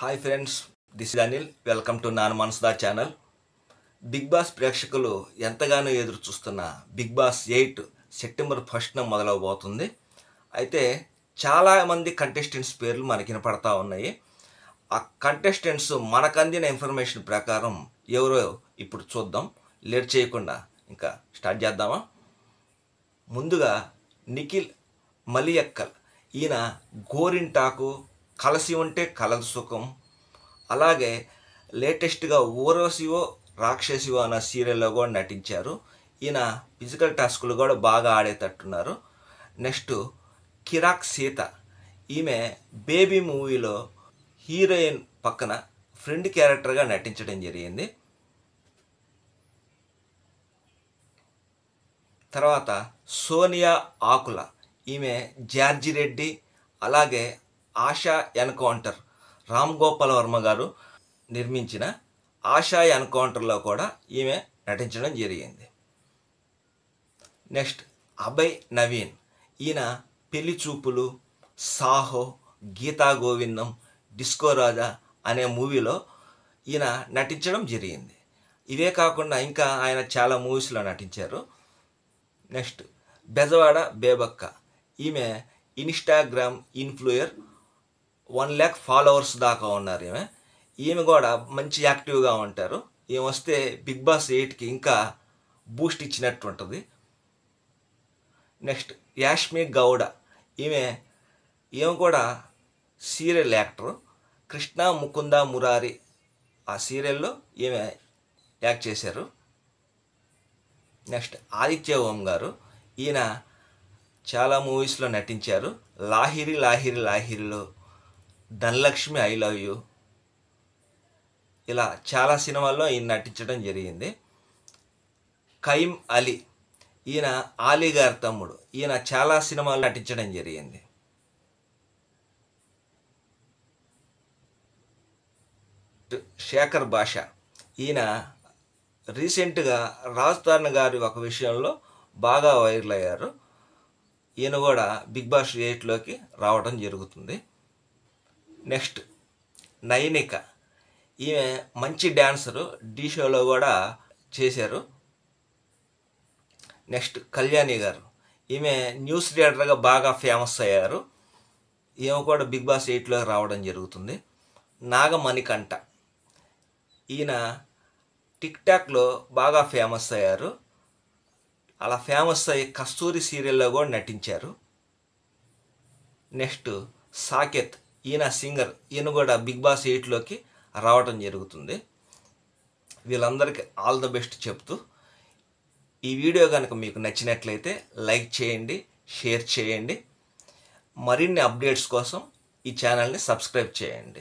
Hi friends, this is Anil. Welcome to నాన్ మనసుదా channel. Bigg Boss ప్రేక్షకులు ఎంతగానో ఎదురు చూస్తున్న బిగ్ బాస్ 8 సెప్టెంబర్ 1న మొదలవబోతుంది. అయితే చాలామంది కంటెస్టెంట్స్ పేర్లు మనకి వినపడతా ఉన్నాయి. ఆ కంటెస్టెంట్స్ మనకు అందిన ఇన్ఫర్మేషన్ ప్రకారం ఎవరో ఇప్పుడు చూద్దాం. లేట్ చేయకుండా ఇంకా స్టార్ట్ చేద్దామా? ముందుగా నిఖిల్ మలియక్కల్. ఈయన గోరింటాకు, కలసి ఉంటే కలదు సుఖం, అలాగే లేటెస్ట్గా ఊర్వశివో రాక్షసివో అన్న సీరియల్లో కూడా నటించారు. ఈయన ఫిజికల్ టాస్కులు కూడా బాగా ఆడేటట్టున్నారు. నెక్స్ట్ కిరాక్ సీత. ఈమె బేబీ మూవీలో హీరోయిన్ పక్కన ఫ్రెండ్ క్యారెక్టర్గా నటించడం జరిగింది. తర్వాత సోనియా ఆకుల. ఈమె జార్జి రెడ్డి, అలాగే ఆశా ఎన్కౌంటర్, రామ్ గోపాల్ వర్మ గారు నిర్మించిన ఆశా ఎన్కౌంటర్లో కూడా ఈమె నటించడం జరిగింది. నెక్స్ట్ అభయ్ నవీన్. ఈయన పెళ్లి చూపులు, సాహో, గీతా గోవిందం, డిస్కో రాజా అనే మూవీలో ఈయన నటించడం జరిగింది. ఇవే కాకుండా ఇంకా ఆయన చాలా మూవీస్లో నటించారు. నెక్స్ట్ బెజవాడ బేబక్క. ఈమె ఇన్స్టాగ్రామ్ ఇన్ఫ్లుయర్, 1 lakh ఫాలోవర్స్ దాకా ఉన్నారు. ఈమె కూడా మంచి యాక్టివ్గా ఉంటారు. ఈమె వస్తే బిగ్ బాస్ 8కి ఇంకా బూస్ట్ ఇచ్చినట్టు ఉంటుంది. నెక్స్ట్ యాష్మి గౌడ. ఈమె కూడా సీరియల్ యాక్టర్. కృష్ణ ముకుంద మురారి ఆ సీరియల్లో ఈమె యాక్ట్ చేశారు. నెక్స్ట్ ఆదిత్య ఓం గారు. ఈయన చాలా మూవీస్లో నటించారు. లాహిరి లాహిరి లాహిరిలో, ధనలక్ష్మి ఐ లవ్ యూ, ఇలా చాలా సినిమాల్లో ఈయన నటించడం జరిగింది. కయీం అలీ. ఈయన ఆలీ గారి తమ్ముడు. ఈయన చాలా సినిమాల్లో నటించడం జరిగింది. శేఖర్ భాష. ఈయన రీసెంట్గా రాజ్ తరుణ్ గారి ఒక విషయంలో బాగా వైరల్ అయ్యారు. ఈయన కూడా బిగ్ బాస్ 8లోకి రావడం జరుగుతుంది. నెక్స్ట్ నయనిక. ఈమె మంచి డ్యాన్సరు, ఢీ షోలో కూడా చేశారు. నెక్స్ట్ కళ్యాణి గారు. ఈమె న్యూస్ రీడర్గా బాగా ఫేమస్ అయ్యారు. ఈమె కూడా బిగ్ బాస్ 8లోకి రావడం జరుగుతుంది. నాగమణికంఠ. ఈయన టిక్టాక్లో బాగా ఫేమస్ అయ్యారు. అలా ఫేమస్ అయ్యి కస్తూరి సీరియల్లో కూడా నటించారు. నెక్స్ట్ సాకేత్. ఈయన సింగర్. ఈయన కూడా బిగ్ బాస్ 8లోకి రావడం జరుగుతుంది. వీళ్ళందరికీ ఆల్ ద బెస్ట్ చెప్తూ, ఈ వీడియో కనుక మీకు నచ్చినట్లయితే లైక్ చేయండి, షేర్ చేయండి. మరిన్ని అప్డేట్స్ కోసం ఈ ఛానల్ని సబ్స్క్రైబ్ చేయండి.